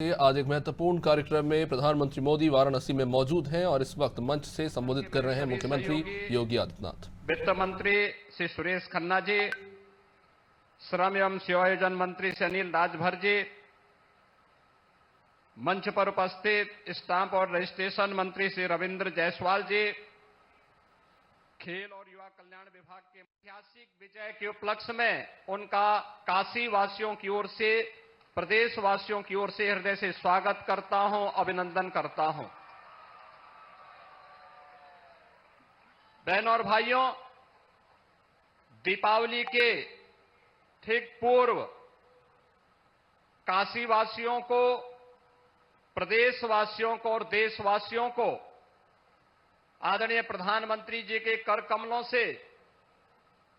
आज एक महत्वपूर्ण कार्यक्रम में प्रधानमंत्री मोदी वाराणसी में मौजूद हैं और इस वक्त मंच से संबोधित कर रहे हैं मुख्यमंत्री योगी आदित्यनाथ। वित्त मंत्री श्री सुरेश खन्ना जी, श्रम एवं सेवायोजन मंत्री श्री अनिल राजभर जी, मंच पर उपस्थित स्टाम्प और रजिस्ट्रेशन मंत्री श्री रविंद्र जायसवाल जी, खेल और युवा कल्याण विभाग के ऐतिहासिक विजय के उपलक्ष्य में उनका काशी वासियों की ओर से, प्रदेशवासियों की ओर से हृदय से स्वागत करता हूं, अभिनंदन करता हूं। बहनों और भाइयों, दीपावली के ठीक पूर्व काशीवासियों को, प्रदेशवासियों को और देशवासियों को आदरणीय प्रधानमंत्री जी के कर कमलों से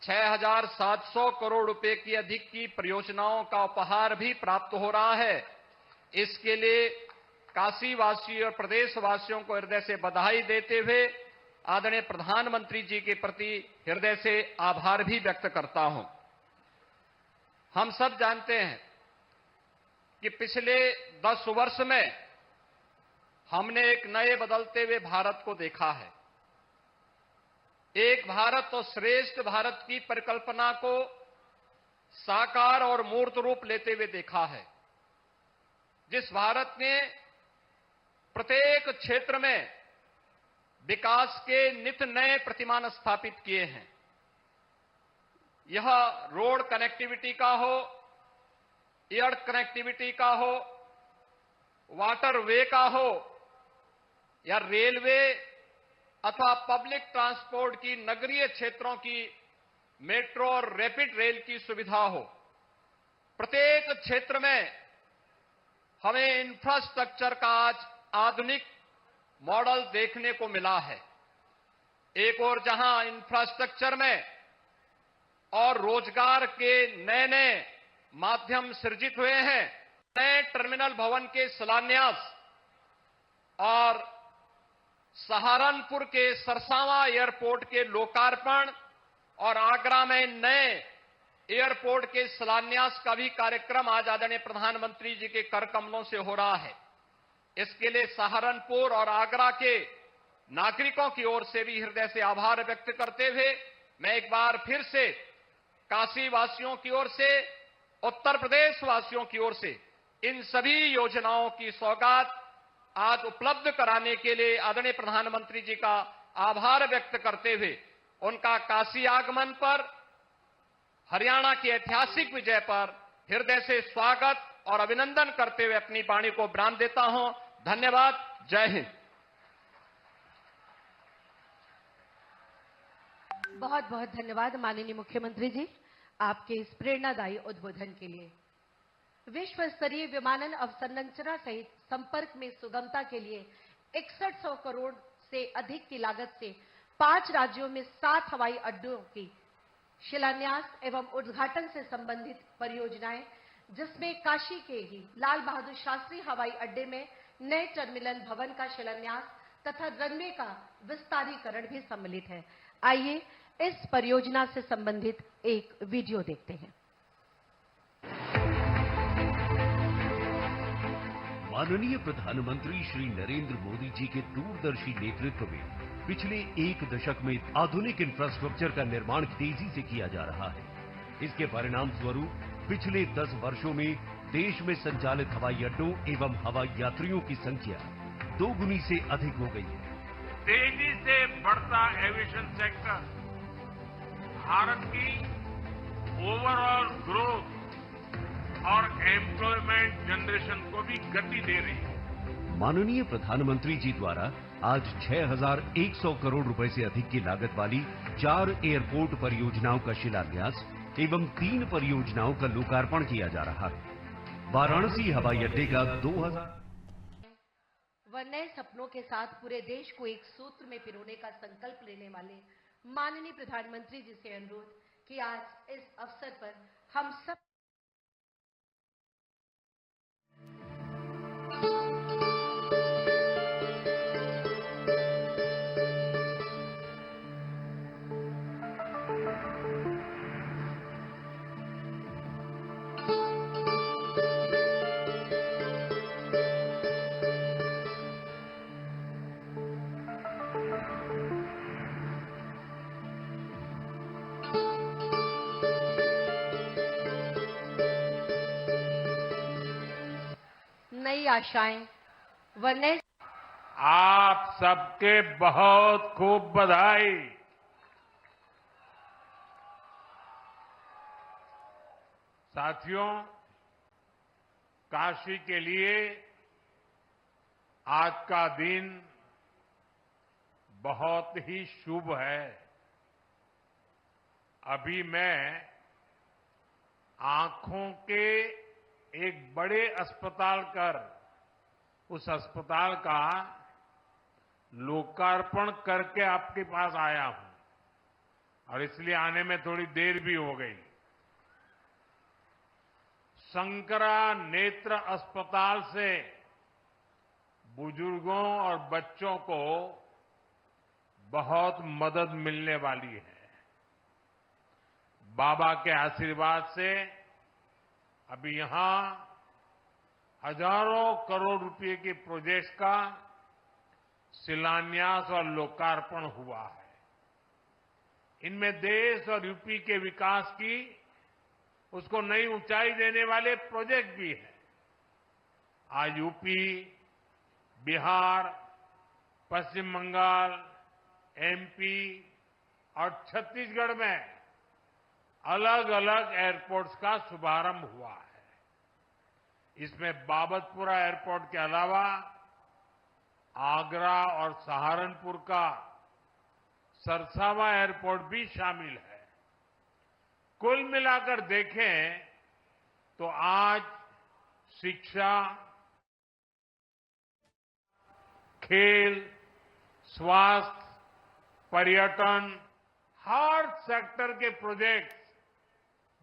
6,700 करोड़ रुपए की अधिक की परियोजनाओं का उपहार भी प्राप्त हो रहा है। इसके लिए काशीवासी और प्रदेशवासियों को हृदय से बधाई देते हुए आदरणीय प्रधानमंत्री जी के प्रति हृदय से आभार भी व्यक्त करता हूं। हम सब जानते हैं कि पिछले 10 वर्ष में हमने एक नए बदलते हुए भारत को देखा है। एक भारत और श्रेष्ठ भारत की परिकल्पना को साकार और मूर्त रूप लेते हुए देखा है, जिस भारत ने प्रत्येक क्षेत्र में विकास के नित नए प्रतिमान स्थापित किए हैं। यह रोड कनेक्टिविटी का हो, एयर कनेक्टिविटी का हो, वाटर वे का हो या रेलवे अथवा पब्लिक ट्रांसपोर्ट की नगरीय क्षेत्रों की मेट्रो और रैपिड रेल की सुविधा हो, प्रत्येक क्षेत्र में हमें इंफ्रास्ट्रक्चर का आज आधुनिक मॉडल देखने को मिला है। एक ओर जहां इंफ्रास्ट्रक्चर में और रोजगार के नए नए माध्यम सृजित हुए हैं, नए टर्मिनल भवन के शिलान्यास और सहारनपुर के सरसावा एयरपोर्ट के लोकार्पण और आगरा में नए एयरपोर्ट के शिलान्यास का भी कार्यक्रम आज आदरणीय प्रधानमंत्री जी के कर कमलों से हो रहा है। इसके लिए सहारनपुर और आगरा के नागरिकों की ओर से भी हृदय से आभार व्यक्त करते हुए मैं एक बार फिर से काशी वासियों की ओर से, उत्तर प्रदेश वासियों की ओर से इन सभी योजनाओं की सौगात आज उपलब्ध कराने के लिए आदरणीय प्रधानमंत्री जी का आभार व्यक्त करते हुए उनका काशी आगमन पर, हरियाणा की ऐतिहासिक विजय पर हृदय से स्वागत और अभिनंदन करते हुए अपनी वाणी को विराम देता हूं। धन्यवाद। जय हिंद। बहुत बहुत धन्यवाद माननीय मुख्यमंत्री जी, आपके इस प्रेरणादायी उद्बोधन के लिए। विश्व स्तरीय विमानन अवसंरचना सहित संपर्क में सुगमता के लिए 6100 करोड़ से अधिक की लागत से 5 राज्यों में 7 हवाई अड्डों की शिलान्यास एवं उद्घाटन से संबंधित परियोजनाएं, जिसमें काशी के ही लाल बहादुर शास्त्री हवाई अड्डे में नए टर्मिनल भवन का शिलान्यास तथा रनवे का विस्तारीकरण भी सम्मिलित है। आइए इस परियोजना से संबंधित एक वीडियो देखते हैं। माननीय प्रधानमंत्री श्री नरेंद्र मोदी जी के दूरदर्शी नेतृत्व में पिछले 1 दशक में आधुनिक इंफ्रास्ट्रक्चर का निर्माण तेजी से किया जा रहा है। इसके परिणाम स्वरूप पिछले 10 वर्षों में देश में संचालित हवाई अड्डों एवं हवाई यात्रियों की संख्या 2 गुनी से अधिक हो गई है। तेजी से बढ़ता एविएशन सेक्टर भारत की ओवरऑल ग्रोथ और एम्प्लॉयमेंट जनरेशन को भी गति दे रही है। माननीय प्रधानमंत्री जी द्वारा आज 6,100 करोड़ रुपए से अधिक की लागत वाली 4 एयरपोर्ट परियोजनाओं का शिलान्यास एवं 3 परियोजनाओं का लोकार्पण किया जा रहा है। वाराणसी हवाई अड्डे का 2000 व नए सपनों के साथ पूरे देश को एक सूत्र में पिरोने का संकल्प लेने वाले माननीय प्रधानमंत्री जी से अनुरोध कि आज इस अवसर पर हम सब नई आशाएं व नए आप सबके बहुत खूब बधाई। साथियों, काशी के लिए आज का दिन बहुत ही शुभ है। अभी मैं आंखों के एक बड़े अस्पताल कर उस अस्पताल का लोकार्पण करके आपके पास आया हूं और इसलिए आने में थोड़ी देर भी हो गई। शंकरा नेत्र अस्पताल से बुजुर्गों और बच्चों को बहुत मदद मिलने वाली है। बाबा के आशीर्वाद से अभी यहां हजारों करोड़ रुपए के प्रोजेक्ट्स का शिलान्यास और लोकार्पण हुआ है। इनमें देश और यूपी के विकास की उसको नई ऊंचाई देने वाले प्रोजेक्ट भी हैं। आज यूपी, बिहार, पश्चिम बंगाल, एमपी और छत्तीसगढ़ में अलग अलग एयरपोर्ट्स का शुभारंभ हुआ है। इसमें बाबतपुरा एयरपोर्ट के अलावा आगरा और सहारनपुर का सरसावा एयरपोर्ट भी शामिल है। कुल मिलाकर देखें तो आज शिक्षा, खेल, स्वास्थ्य, पर्यटन, हर सेक्टर के प्रोजेक्ट्स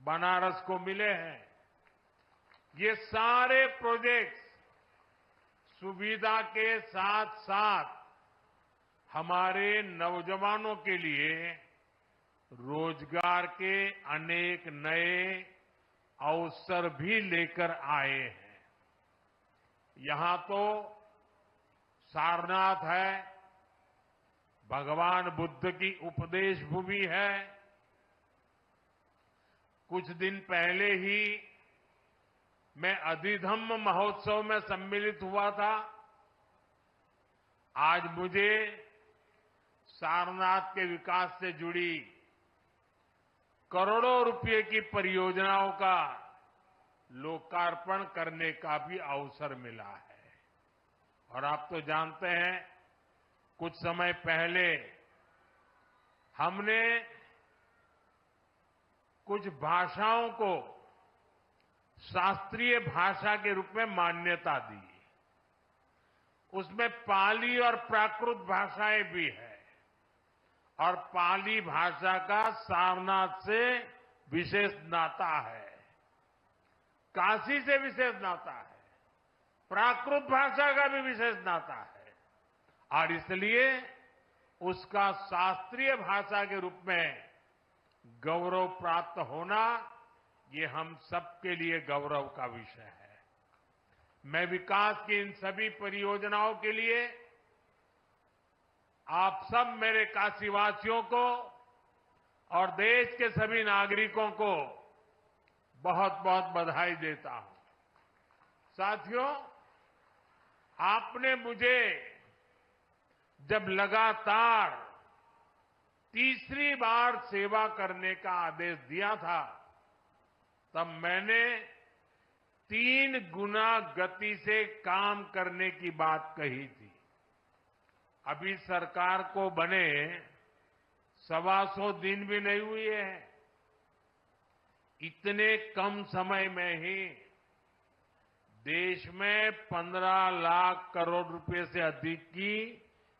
बनारस को मिले हैं। ये सारे प्रोजेक्ट्स सुविधा के साथ साथ हमारे नौजवानों के लिए रोजगार के अनेक नए अवसर भी लेकर आए हैं। यहां तो सारनाथ है, भगवान बुद्ध की उपदेश भूमि है। कुछ दिन पहले ही मैं अधिधम्म महोत्सव में सम्मिलित हुआ था। आज मुझे सारनाथ के विकास से जुड़ी करोड़ों रुपए की परियोजनाओं का लोकार्पण करने का भी अवसर मिला है। और आप तो जानते हैं, कुछ समय पहले हमने कुछ भाषाओं को शास्त्रीय भाषा के रूप में मान्यता दी। उसमें पाली और प्राकृत भाषाएं भी है और पाली भाषा का सारनाथ से विशेष नाता है, काशी से विशेष नाता है, प्राकृत भाषा का भी विशेष नाता है और इसलिए उसका शास्त्रीय भाषा के रूप में गौरव प्राप्त होना ये हम सबके लिए गौरव का विषय है। मैं विकास की इन सभी परियोजनाओं के लिए आप सब मेरे काशीवासियों को और देश के सभी नागरिकों को बहुत बहुत बधाई देता हूं। साथियों, आपने मुझे जब लगातार तीसरी बार सेवा करने का आदेश दिया था, तब मैंने 3 गुना गति से काम करने की बात कही थी। अभी सरकार को बने 125 दिन भी नहीं हुए हैं। इतने कम समय में ही देश में 15 लाख करोड़ रुपए से अधिक की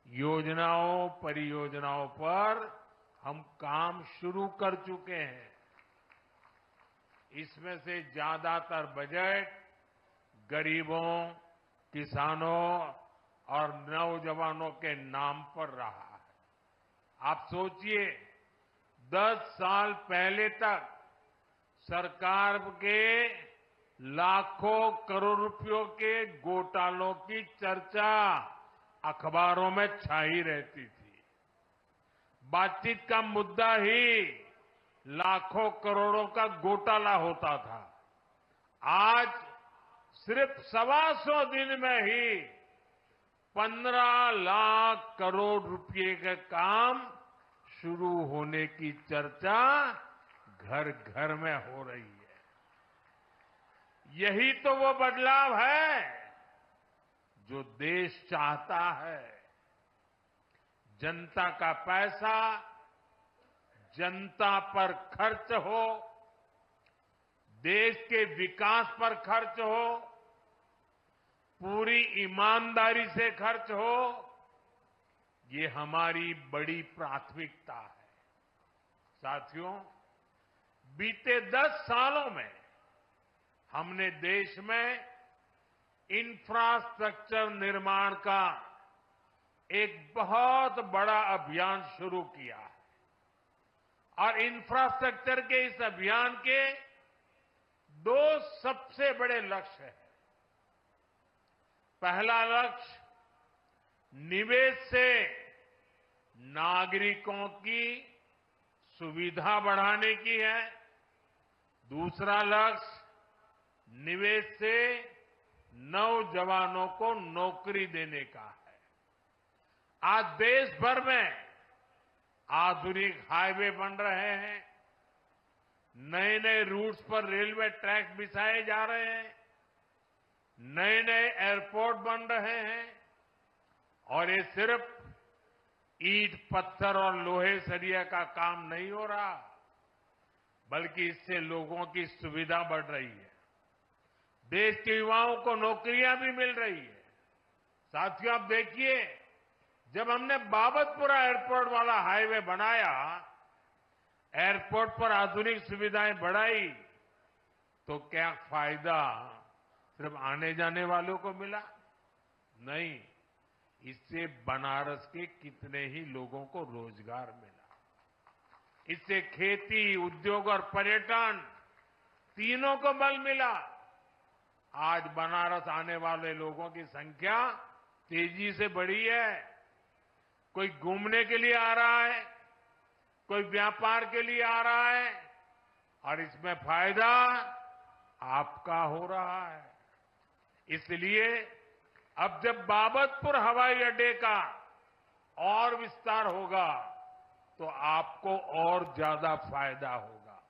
योजनाओं, परियोजनाओं पर हम काम शुरू कर चुके हैं। इसमें से ज्यादातर बजट गरीबों, किसानों और नौजवानों के नाम पर रहा है। आप सोचिए, 10 साल पहले तक सरकार के लाखों करोड़ रुपयों के घोटालों की चर्चा अखबारों में छाई रहती थी। बातचीत का मुद्दा ही लाखों करोड़ों का घोटाला होता था। आज सिर्फ 125 दिन में ही 15 लाख करोड़ रुपए के काम शुरू होने की चर्चा घर घर में हो रही है। यही तो वो बदलाव है जो देश चाहता है। जनता का पैसा जनता पर खर्च हो, देश के विकास पर खर्च हो, पूरी ईमानदारी से खर्च हो, ये हमारी बड़ी प्राथमिकता है। साथियों, बीते 10 सालों में हमने देश में इंफ्रास्ट्रक्चर निर्माण का एक बहुत बड़ा अभियान शुरू किया है और इंफ्रास्ट्रक्चर के इस अभियान के 2 सबसे बड़े लक्ष्य हैं। पहला लक्ष्य निवेश से नागरिकों की सुविधा बढ़ाने की है। दूसरा लक्ष्य निवेश से नौजवानों को नौकरी देने का है। आज देश भर में आधुनिक हाईवे बन रहे हैं, नए नए रूट्स पर रेलवे ट्रैक बिछाए जा रहे हैं, नए नए एयरपोर्ट बन रहे हैं और ये सिर्फ ईंट पत्थर और लोहे सरिया का काम नहीं हो रहा, बल्कि इससे लोगों की सुविधा बढ़ रही है, देश के युवाओं को नौकरियां भी मिल रही है। साथियों, आप देखिए, जब हमने बाबतपुरा एयरपोर्ट वाला हाईवे बनाया, एयरपोर्ट पर आधुनिक सुविधाएं बढ़ाई, तो क्या फायदा सिर्फ आने जाने वालों को मिला? नहीं, इससे बनारस के कितने ही लोगों को रोजगार मिला। इससे खेती, उद्योग और पर्यटन तीनों को बल मिला। आज बनारस आने वाले लोगों की संख्या तेजी से बढ़ी है। कोई घूमने के लिए आ रहा है, कोई व्यापार के लिए आ रहा है और इसमें फायदा आपका हो रहा है। इसलिए अब जब बाबतपुर हवाई अड्डे का और विस्तार होगा तो आपको और ज्यादा फायदा होगा।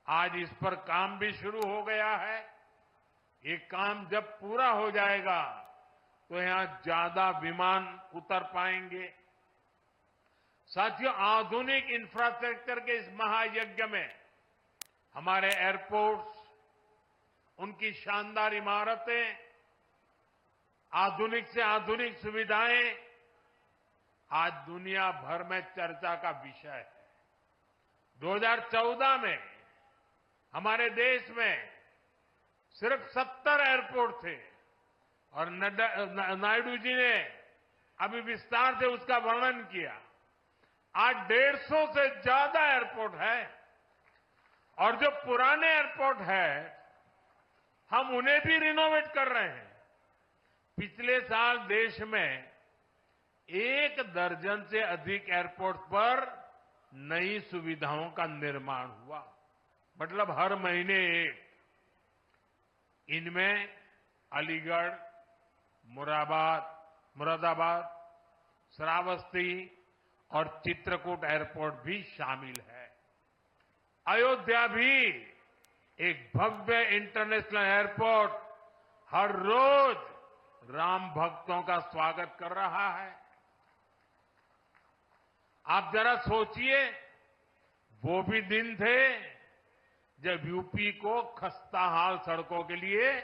आज इस पर काम भी शुरू हो गया है। ये काम जब पूरा हो जाएगा तो यहां ज्यादा विमान उतर पाएंगे। साथियों, आधुनिक इंफ्रास्ट्रक्चर के इस महायज्ञ में हमारे एयरपोर्ट्स, उनकी शानदार इमारतें, आधुनिक से आधुनिक सुविधाएं आज दुनिया भर में चर्चा का विषय है। 2014 में हमारे देश में सिर्फ 70 एयरपोर्ट थे और नायडू जी ने अभी विस्तार से उसका वर्णन किया। आज 150 से ज्यादा एयरपोर्ट है और जो पुराने एयरपोर्ट है हम उन्हें भी रिनोवेट कर रहे हैं। पिछले साल देश में 1 दर्जन से अधिक एयरपोर्ट पर नई सुविधाओं का निर्माण हुआ, मतलब हर महीने एक। इनमें अलीगढ़, मुरादाबाद, श्रावस्ती और चित्रकूट एयरपोर्ट भी शामिल है। अयोध्या भी एक भव्य इंटरनेशनल एयरपोर्ट हर रोज राम भक्तों का स्वागत कर रहा है। आप जरा सोचिए, वो भी दिन थे जब यूपी को खस्ताहाल सड़कों के लिए